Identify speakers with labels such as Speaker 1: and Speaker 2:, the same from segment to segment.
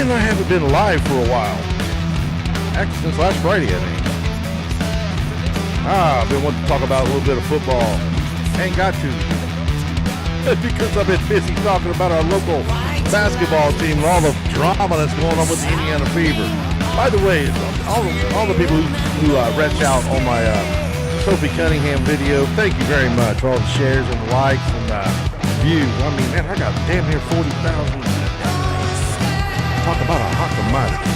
Speaker 1: Man, I haven't been live for a while. Actually, since last Friday, I think. I've been wanting to talk about a little bit of football. Ain't got to. Because I've been busy talking about our local basketball team and all the drama that's going on with the Indiana Fever. By the way, all the people who reached out on my Sophie Cunningham video, thank you very much for all the shares and the likes and views. I mean, man, I got damn near 40,000. Talk about a hot commodity.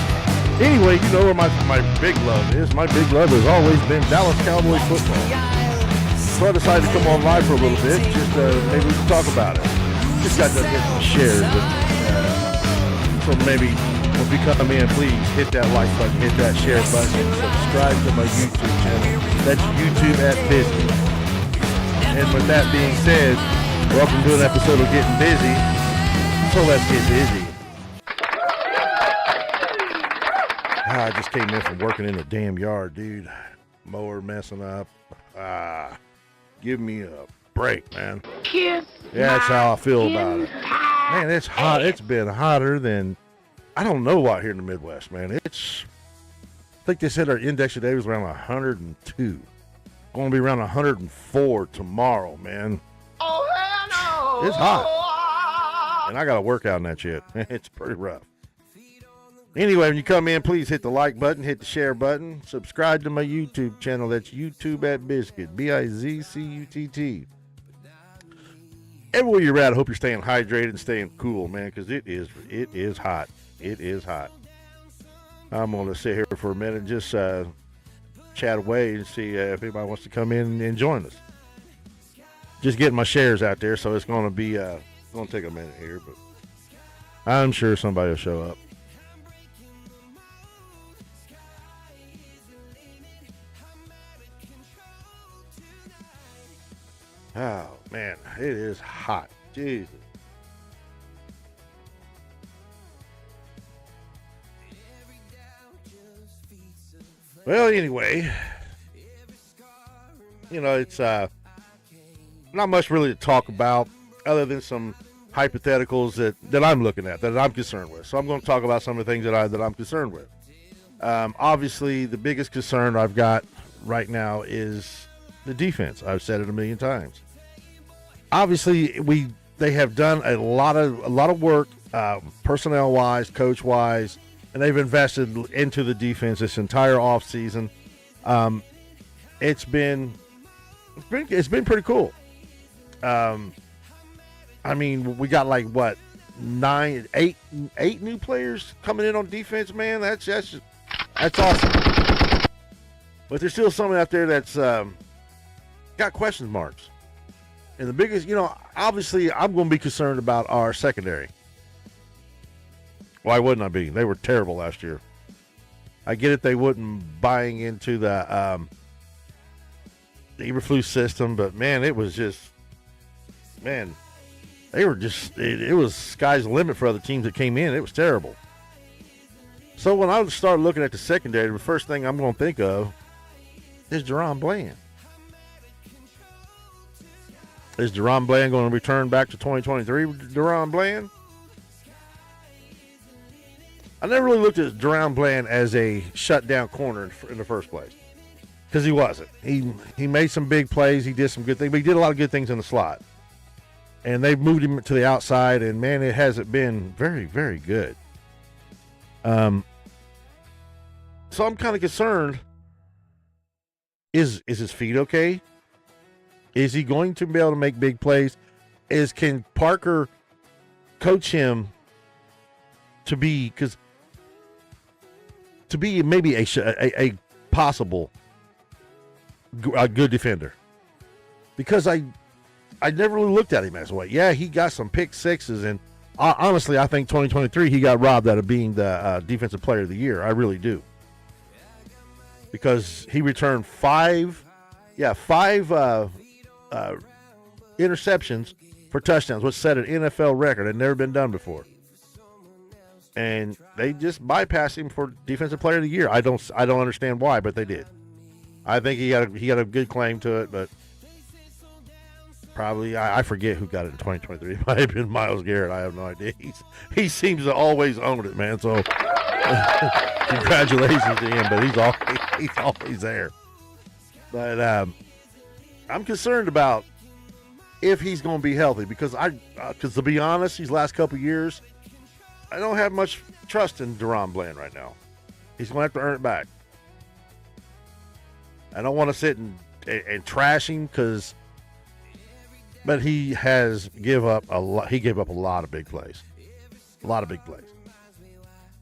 Speaker 1: Anyway, you know where my big love is. My big love has always been Dallas Cowboys football. So I decided to come on live for a little bit, just maybe we can talk about it. Just got to get some shares. So maybe if you come in, please hit that like button, hit that share button, and subscribe to my YouTube channel. That's YouTube at Business. And with that being said, welcome to an episode of Getting Busy. So let's get busy. I just came in from working in the damn yard, dude. Mower messing up. Give me a break, man. Yeah, that's how I feel about it. Man, it's hot. It's been hotter than, I don't know what here in the Midwest, man. I think they said our index today was around 102. Going to be around 104 tomorrow, man.
Speaker 2: Oh, hell no.
Speaker 1: It's hot. And I got to work out in that shit. It's pretty rough. Anyway, when you come in, please hit the like button, hit the share button, subscribe to my YouTube channel. That's YouTube at Biscuit, Bizcutt. Everywhere you're at, I hope you're staying hydrated and staying cool, man, because it is hot. It is hot. I'm going to sit here for a minute and just chat away and see if anybody wants to come in and join us. Just getting my shares out there, so it's going to be going to take a minute here, but I'm sure somebody will show up. Oh, man, it is hot. Jesus. Well, anyway, you know, it's not much really to talk about other than some hypotheticals that I'm looking at, that I'm concerned with. So I'm going to talk about some of the things that I'm concerned with. Obviously, the biggest concern I've got right now is the defense. I've said it a million times. Obviously, they have done a lot of work, personnel wise, coach wise, and they've invested into the defense this entire offseason. It's been pretty cool. I mean, we got like what, 8 new players coming in on defense, man. That's awesome. But there's still someone out there that's got question marks. And the biggest, you know, obviously I'm going to be concerned about our secondary. Why wouldn't I be? They were terrible last year. I get it, they wouldn't buying into the Eberflus system, but man, it was just, man, they were just, it was sky's the limit for other teams that came in. It was terrible. So when I start looking at the secondary, the first thing I'm going to think of is Daron Bland. Is Daron Bland going to return back to 2023? Daron Bland? I never really looked at Daron Bland as a shutdown corner in the first place, because he wasn't. He made some big plays. He did some good things, but he did a lot of good things in the slot. And they've moved him to the outside, and man, it hasn't been very, very good. So I'm kind of concerned. Is his feet okay? Is he going to be able to make big plays? Can Parker coach him to be maybe a possible good defender? Because I never really looked at him as well. Yeah, he got some pick sixes, and honestly, I think 2023 he got robbed out of being the defensive player of the year. I really do. Because he returned five interceptions for touchdowns, which set an NFL record. It had never been done before. And they just bypassed him for defensive player of the year. I don't understand why, but they did. I think he got a good claim to it, but Probably, I forget who got it in 2023. It might have been Myles Garrett. I have no idea. He seems to always own it, man. So congratulations to him, but he's always there. But I'm concerned about if he's going to be healthy because to be honest, these last couple of years, I don't have much trust in Daron Bland right now. He's going to have to earn it back. I don't want to sit and trash him but he has give up a lot. He gave up a lot of big plays,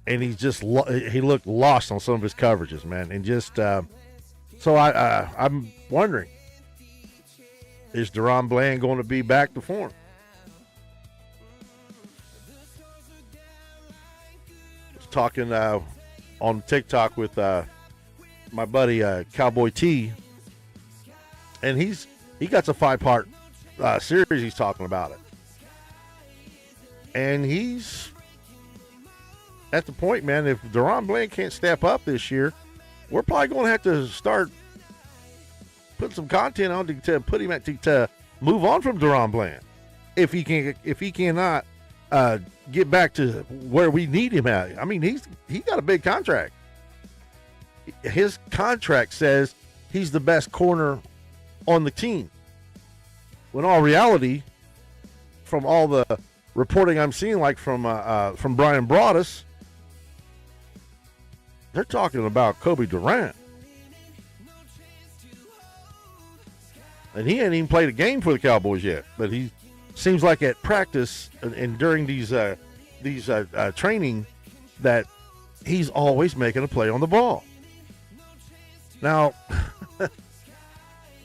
Speaker 1: and he looked lost on some of his coverages, man. And just so I'm wondering, is Daron Bland going to be back to form? I was talking on TikTok with my buddy Cowboy T, and he got a 5-part series. He's talking about it, and he's at the point, man. If Daron Bland can't step up this year, we're probably going to have to start putting some content on to put him to move on from Daron Bland. If he cannot get back to where we need him at. I mean, he got a big contract. His contract says he's the best corner on the team. When all reality, from all the reporting I'm seeing, like from Brian Broaddus, they're talking about Kobe Durant. And he ain't even played a game for the Cowboys yet. But he seems like at practice and during these training that he's always making a play on the ball. Now,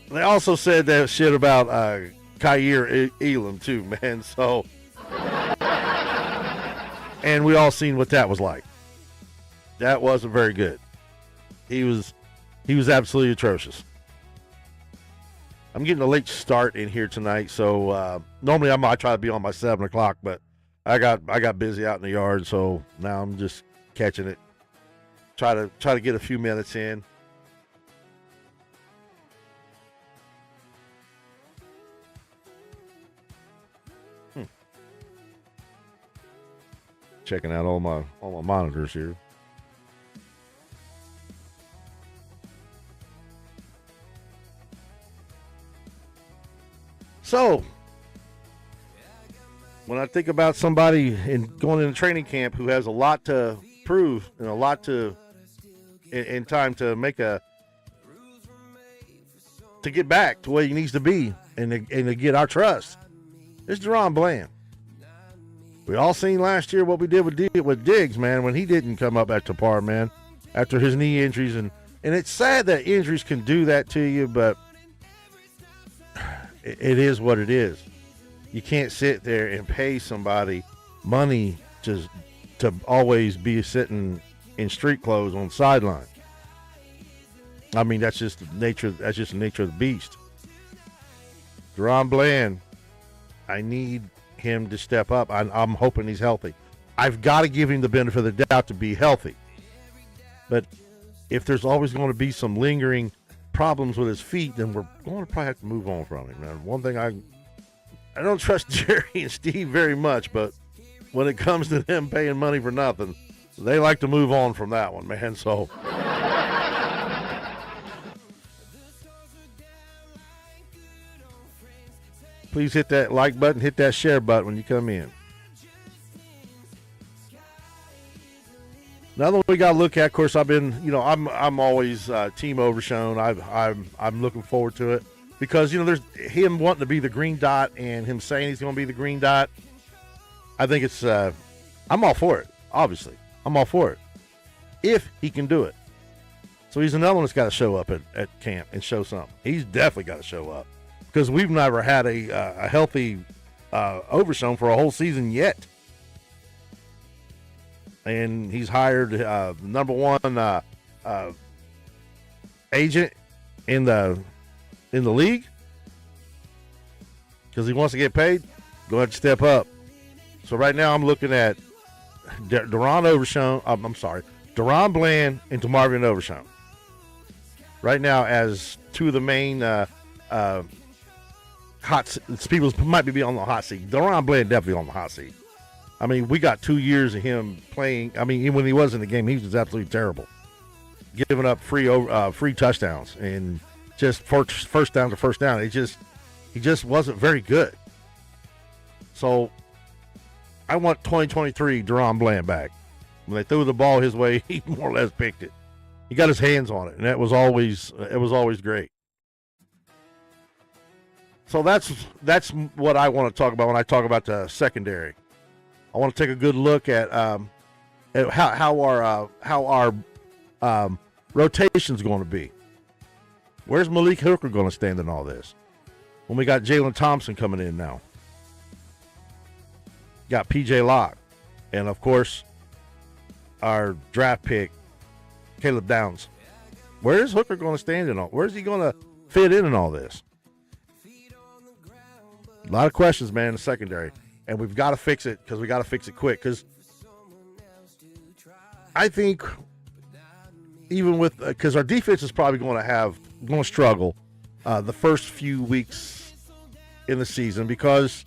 Speaker 1: they also said that shit about Kaiir Elam too, man. So, and we all seen what that was like. That wasn't very good. He was absolutely atrocious. I'm getting a late start in here tonight, so normally I try to be on by 7 o'clock, but I got busy out in the yard, so now I'm just catching it. Try to get a few minutes in. Checking out all my monitors here. So, when I think about somebody going into training camp who has a lot to prove and a lot in time to make to get back to where he needs to be and to get our trust, it's Daron Bland. We all seen last year what we did with Diggs, man, when he didn't come up to par, man, after his knee injuries. And it's sad that injuries can do that to you, but it is what it is. You can't sit there and pay somebody money to always be sitting in street clothes on the sideline. I mean, that's just the nature of the beast. Daron Bland, I need him to step up. I'm hoping he's healthy. I've got to give him the benefit of the doubt to be healthy. But if there's always going to be some lingering problems with his feet, then we're going to probably have to move on from him, man. One thing I don't trust Jerry and Steve very much, but when it comes to them paying money for nothing, they like to move on from that one, man. So please hit that like button, hit that share button when you come in. Another one we got to look at, of course, I'm always team Overshown. I'm looking forward to it because, there's him wanting to be the green dot and him saying he's going to be the green dot. I think it's, I'm all for it, obviously. I'm all for it if he can do it. So he's another one that's got to show up at camp and show something. He's definitely got to show up because we've never had a healthy Overshown for a whole season yet. And he's hired number one agent in the league because he wants to get paid. Go ahead and step up. So right now I'm looking at Daron Bland and DeMarvion Overshown. Right now as two of the main people might be on the hot seat. Daron Bland definitely on the hot seat. I mean, we got 2 years of him playing. I mean, when he was in the game, he was absolutely terrible, giving up free touchdowns and just first down to first down. He just wasn't very good. So I want 2023 Daron Bland back. When they threw the ball his way, he more or less picked it. He got his hands on it, and it was always great. So that's what I want to talk about when I talk about the secondary. I want to take a good look at how our rotation's going to be. Where's Malik Hooker going to stand in all this? When we got Jalen Thompson coming in now, got P.J. Locke, and of course our draft pick Caleb Downs. Where is Hooker going to stand in all? Where's he going to fit in all this? A lot of questions, man, in the secondary. And we've got to fix it because we got to fix it quick. Because I think even with because our defense is probably going to struggle the first few weeks in the season because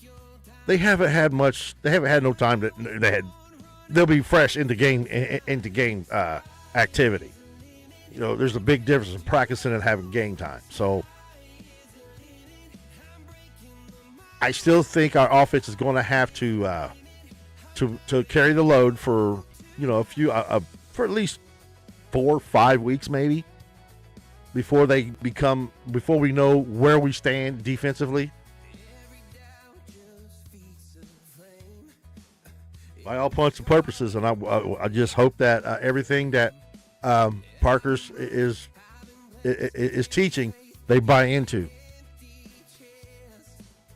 Speaker 1: they haven't had much. They haven't had no time to. They'll be fresh into game activity. You know, there's a big difference in practicing and having game time. So I still think our offense is going to have to carry the load for for at least 4 or 5 weeks maybe before we know where we stand defensively. By all points and purposes, and I just hope that everything that Parker's is teaching, they buy into.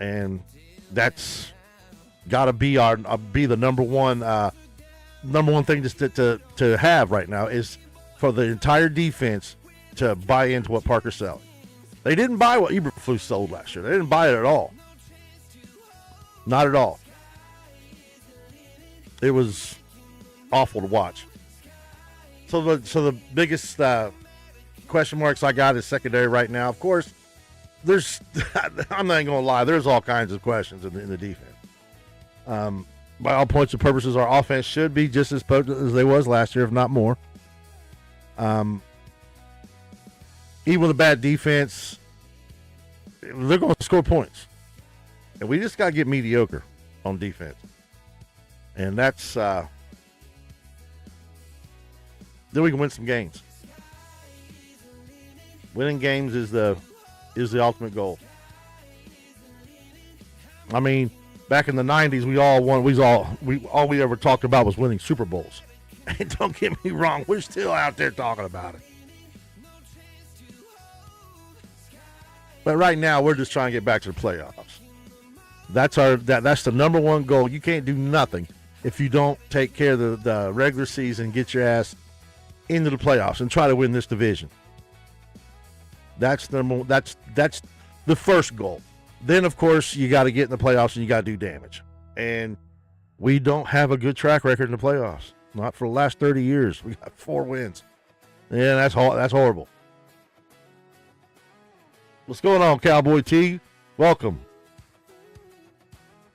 Speaker 1: And that's got to be the number one thing to have right now is for the entire defense to buy into what Parker's selling. They didn't buy what Eberflus sold last year. They didn't buy it at all. Not at all. It was awful to watch. So the biggest question marks I got is secondary right now. Of course, I'm not even going to lie, there's all kinds of questions in the defense. By all points and purposes, our offense should be just as potent as they was last year, if not more. Even with a bad defense, they're going to score points. And we just got to get mediocre on defense. And that's then we can win some games. Winning games is the ultimate goal. I mean, back in the 90s, all we ever talked about was winning Super Bowls. And don't get me wrong, we're still out there talking about it. But right now, we're just trying to get back to the playoffs. That's the number one goal. You can't do nothing if you don't take care of the regular season, get your ass into the playoffs and try to win this division. That's the first goal. Then, of course, you got to get in the playoffs and you got to do damage. And we don't have a good track record in the playoffs. Not for the last 30 years. We got 4 wins. Yeah, that's horrible. What's going on, Cowboy T? Welcome.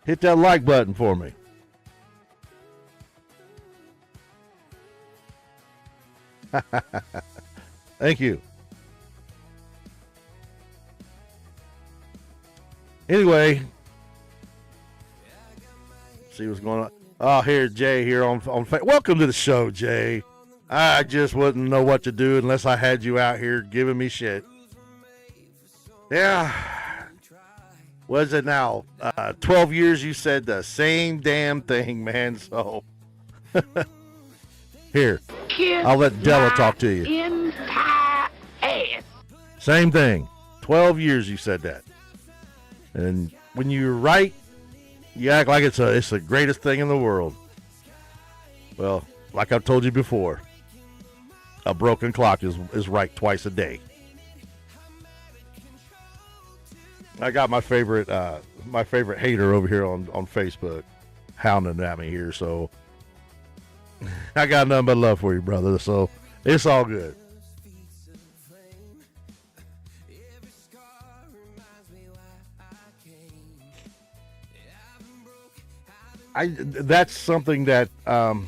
Speaker 1: Hit that like button for me. Thank you. Anyway, see what's going on. Oh, here's Jay here on welcome to the show, Jay. I just wouldn't know what to do unless I had you out here giving me shit. Yeah. What is it now? 12 years you said the same damn thing, man. So here, I'll let Della talk to you. Same thing. 12 years you said that. And when you're right, you act like it's the greatest thing in the world. Well, like I've told you before, a broken clock is right twice a day. I got my favorite hater over here on Facebook hounding at me here, so I got nothing but love for you, brother. So it's all good. that's something that and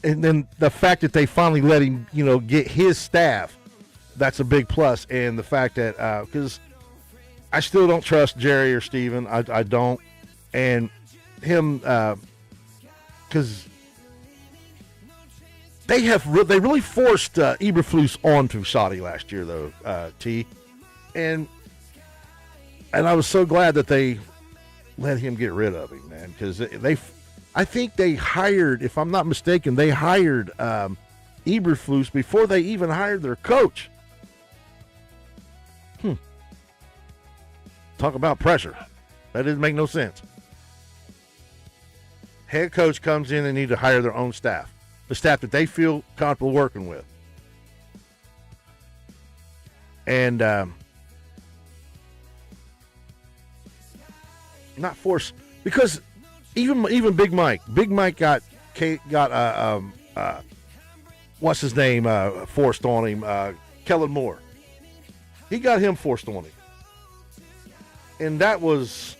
Speaker 1: then the fact that they finally let him, get his staff, that's a big plus. And the fact that because I still don't trust Jerry or Steven. I don't. And him because they really forced Eberflus onto Shoddy last year though, T. And I was so glad that they let him get rid of him, man, because I think they hired, if I'm not mistaken, they hired Eberflus before they even hired their coach. Talk about pressure. That didn't make no sense. Head coach comes in and need to hire their own staff, the staff that they feel comfortable working with. And not force, because even Big Mike got what's his name forced on him, Kellen Moore. He got him forced on him, and that was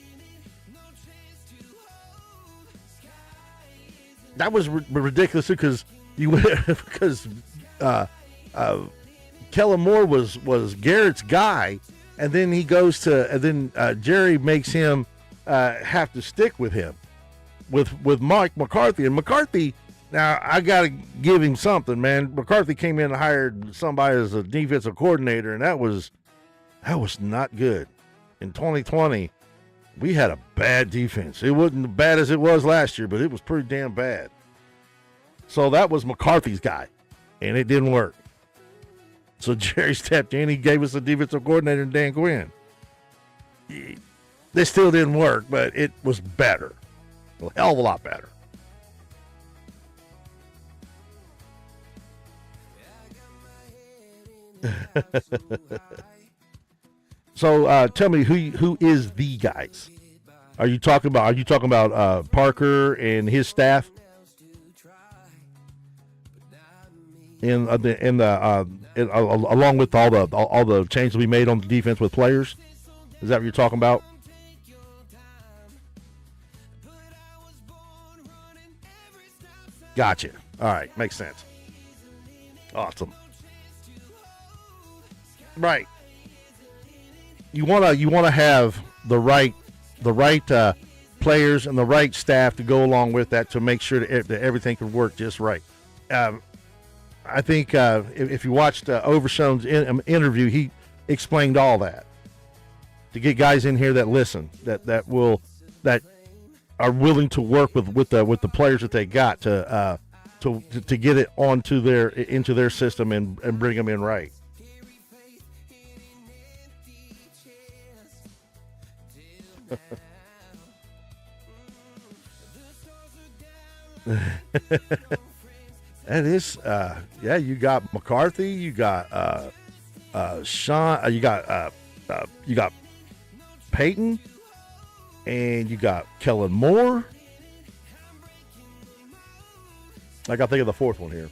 Speaker 1: ridiculous because Kellen Moore was Garrett's guy, and then he goes to, and then Jerry makes him have to stick with him, with Mike McCarthy. And McCarthy, now I got to give him something, man. McCarthy came in and hired somebody as a defensive coordinator, and that was not good. In 2020, we had a bad defense. It wasn't as bad as it was last year, but it was pretty damn bad. So that was McCarthy's guy, and it didn't work. So Jerry stepped in. He gave us a defensive coordinator, Dan Quinn. This still didn't work, but it was better. A hell of a lot better. So tell me who is the guys? Are you talking about Parker and his staff? Along with all the changes we made on the defense with players? Is that what you're talking about? Gotcha. All right, makes sense. Awesome. Right. You wanna have the right players and the right staff to go along with that to make sure that everything can work just right. I think if you watched Overshown's interview, he explained all that, to get guys in here that listen, that are willing to work with the players that they got to get it into their system and bring them in right. That is, you got McCarthy, you got Sean, you got Peyton, and you got Kellen Moore. I got to think of the fourth one here.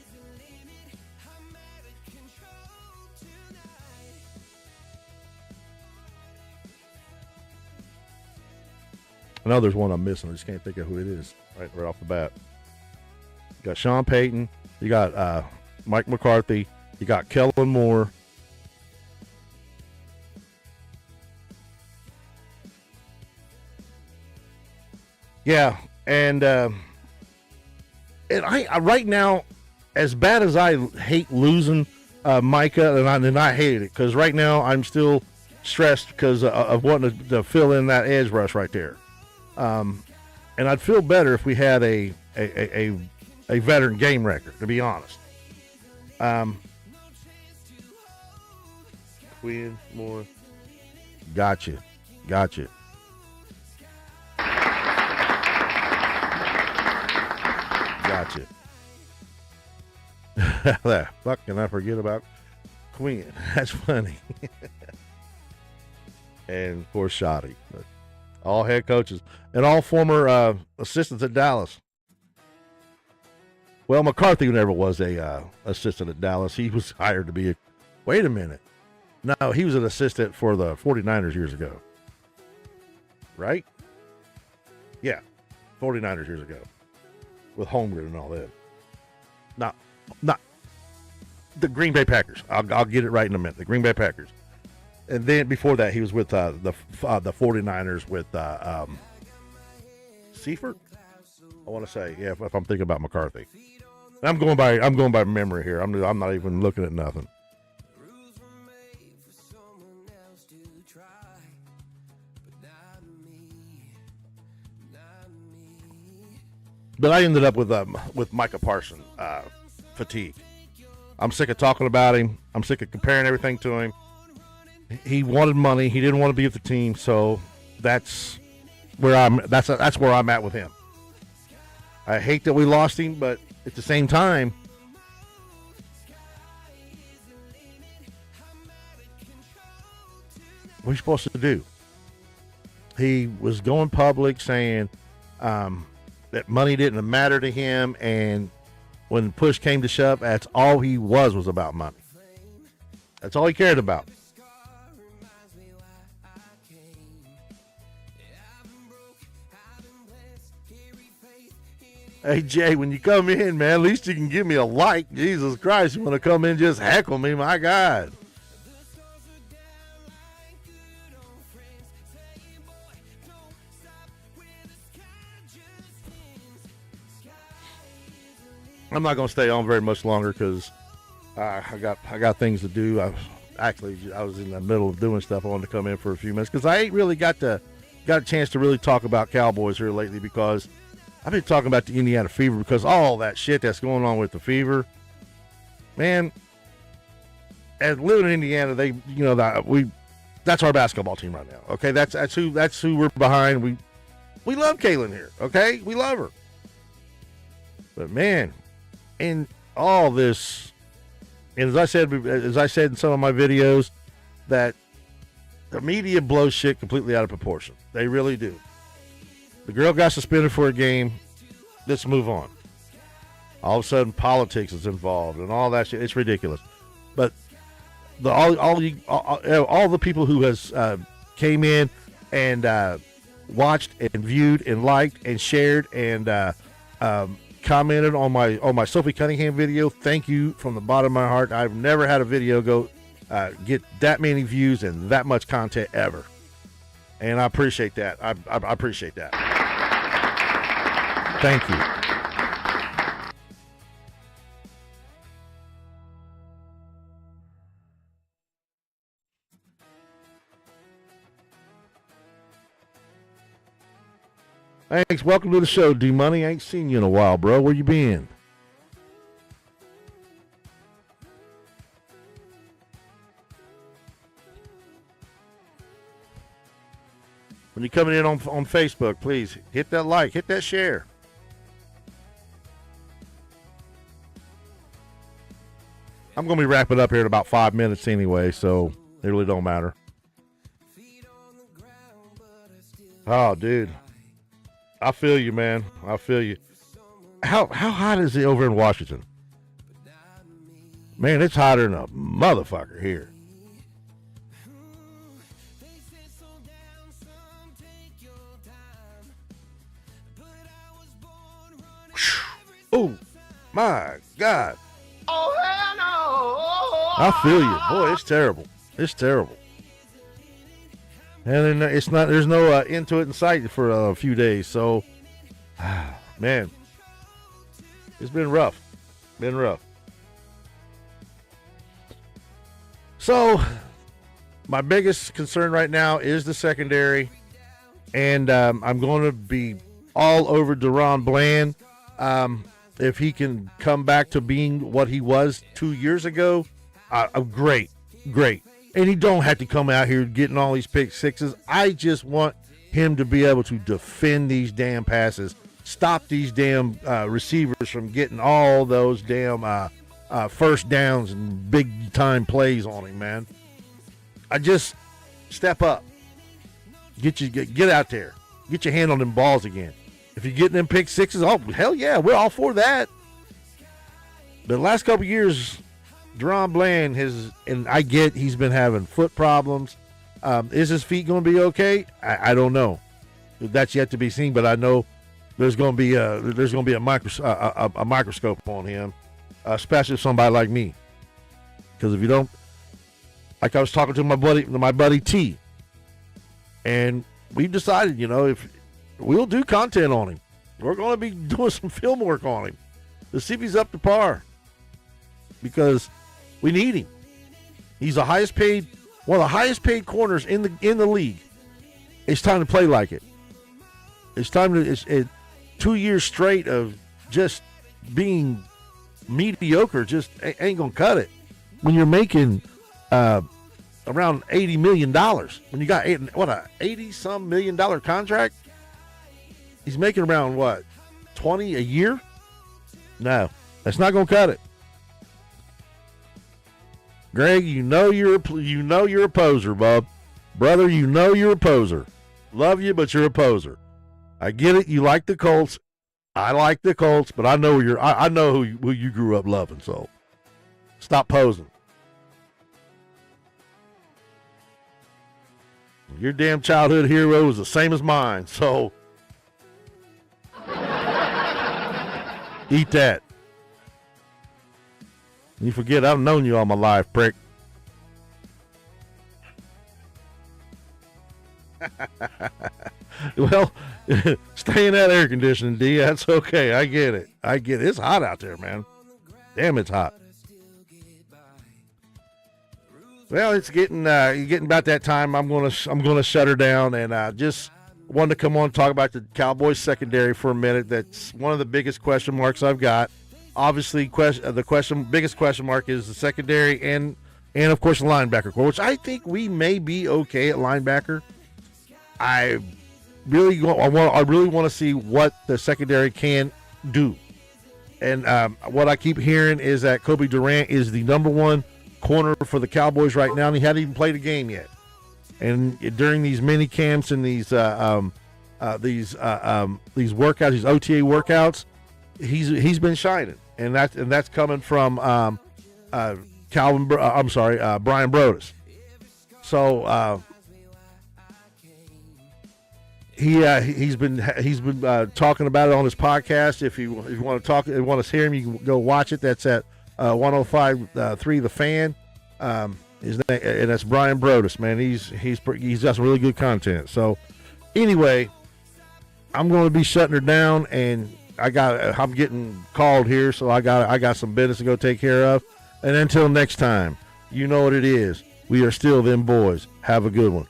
Speaker 1: I know there's one I'm missing. I just can't think of who it is right off the bat. You got Sean Payton. You got Mike McCarthy. You got Kellen Moore. Yeah, and I right now, as bad as I hate losing Micah, and I hated it because right now I'm still stressed because of wanting to fill in that edge rush right there. And I'd feel better if we had a veteran game record, to be honest. Quinn Moore. Gotcha. Gotcha. Fuck, can I forget about Quinn? That's funny. And of course, Shoddy. But all head coaches and all former assistants at Dallas. Well, McCarthy never was a assistant at Dallas. He was hired to be wait a minute. No, he was an assistant for the 49ers years ago. Right? Yeah, 49ers years ago with Holmgren and all that. Not the Green Bay Packers. I'll get it right in a minute. The Green Bay Packers. And then before that, he was with the 49ers with Seifert. I want to say, yeah, if I'm thinking about McCarthy. I'm going by memory here. I'm not even looking at nothing. But I ended up with Micah Parsons fatigue. I'm sick of talking about him. I'm sick of comparing everything to him. He wanted money. He didn't want to be with the team, so that's where I'm at with him. I hate that we lost him, but at the same time, what are you supposed to do? He was going public saying that money didn't matter to him, and when push came to shove, that's all he was about money. That's all he cared about. Hey, Jay, when you come in, man, at least you can give me a like. Jesus Christ, you want to come in and just heckle me, my God. I'm not going to stay on very much longer because I got things to do. I was in the middle of doing stuff. I wanted to come in for a few minutes because I ain't really got a chance to really talk about Cowboys here lately because I've been talking about the Indiana Fever because all that shit that's going on with the Fever, man. As living in Indiana, that's our basketball team right now. Okay, that's who we're behind. We love Kaylin here. Okay, we love her. But man, in all this, and as I said in some of my videos, that the media blows shit completely out of proportion. They really do. The girl got suspended for a game. Let's move on. All of a sudden, politics is involved and all that shit. It's ridiculous. But all the people who has came in and watched and viewed and liked and shared and commented on my Sophie Cunningham video. Thank you from the bottom of my heart. I've never had a video get that many views and that much content ever. And I appreciate that. I appreciate that. Thank you. Thanks. Welcome to the show, D-Money. I ain't seen you in a while, bro. Where you been? When you're coming in on Facebook, please hit that like, hit that share. I'm going to be wrapping up here in about 5 minutes anyway, so it really don't matter. Oh, dude. I feel you, man. I feel you. How hot is it over in Washington? Man, it's hotter than a motherfucker here. Oh, my God.
Speaker 2: Oh, hell no.
Speaker 1: I feel you. Boy, it's terrible. It's terrible. And then there's no end to it in sight for a few days. So, man, it's been rough. Been rough. So, my biggest concern right now is the secondary. And I'm going to be all over Daron Bland. If he can come back to being what he was 2 years ago, great. And he don't have to come out here getting all these pick sixes. I just want him to be able to defend these damn passes, stop these damn receivers from getting all those damn first downs and big time plays on him, man. I just step up, get out there, get your hand on them balls again. If you're getting them pick sixes, oh, hell yeah, we're all for that. But the last couple of years, Daron Bland he's been having foot problems. Is his feet going to be okay? I don't know. That's yet to be seen, but I know there's going to be a microscope on him, especially somebody like me. Because if you don't, like I was talking to my buddy T, and we decided, if we'll do content on him, we're going to be doing some film work on him to see if he's up to par. Because we need him. He's one of the highest paid corners in the league. It's time to play like it. It's time to. It's 2 years straight of just being mediocre. Just ain't gonna cut it. When you're making around $80 million, when you got $80-some million contract, he's making around what, 20 a year? No, that's not gonna cut it. Greg, you know you're a poser, bub. Brother, you know you're a poser. Love you, but you're a poser. I get it. You like the Colts. I like the Colts, but I know I know who you grew up loving. So stop posing. Your damn childhood hero is the same as mine. So eat that. You forget I've known you all my life, prick. Well, stay in that air conditioning, D. That's okay. I get it. It's hot out there, man. Damn, it's hot. Well, it's getting about that time. I'm gonna shut her down, and just wanted to come on and talk about the Cowboys secondary for a minute. That's one of the biggest question marks I've got. Obviously, biggest question mark is the secondary and of course the linebacker core, which I think we may be okay at linebacker. I really want to see what the secondary can do, and what I keep hearing is that Kobe Durant is the number one corner for the Cowboys right now, and he hadn't even played a game yet. And during these mini camps and these workouts, these OTA workouts, he's been shining, and that's coming from Brian Brodus. So he's been talking about it on his podcast. If you want to hear him, you can go watch it. That's at 105.3 The Fan. His name, and that's Brian Brodus. Man, he's got some really good content. So anyway, I'm going to be shutting her down, and I'm getting called here, so I got some business to go take care of. And until next time, you know what it is. We are still them boys. Have a good one.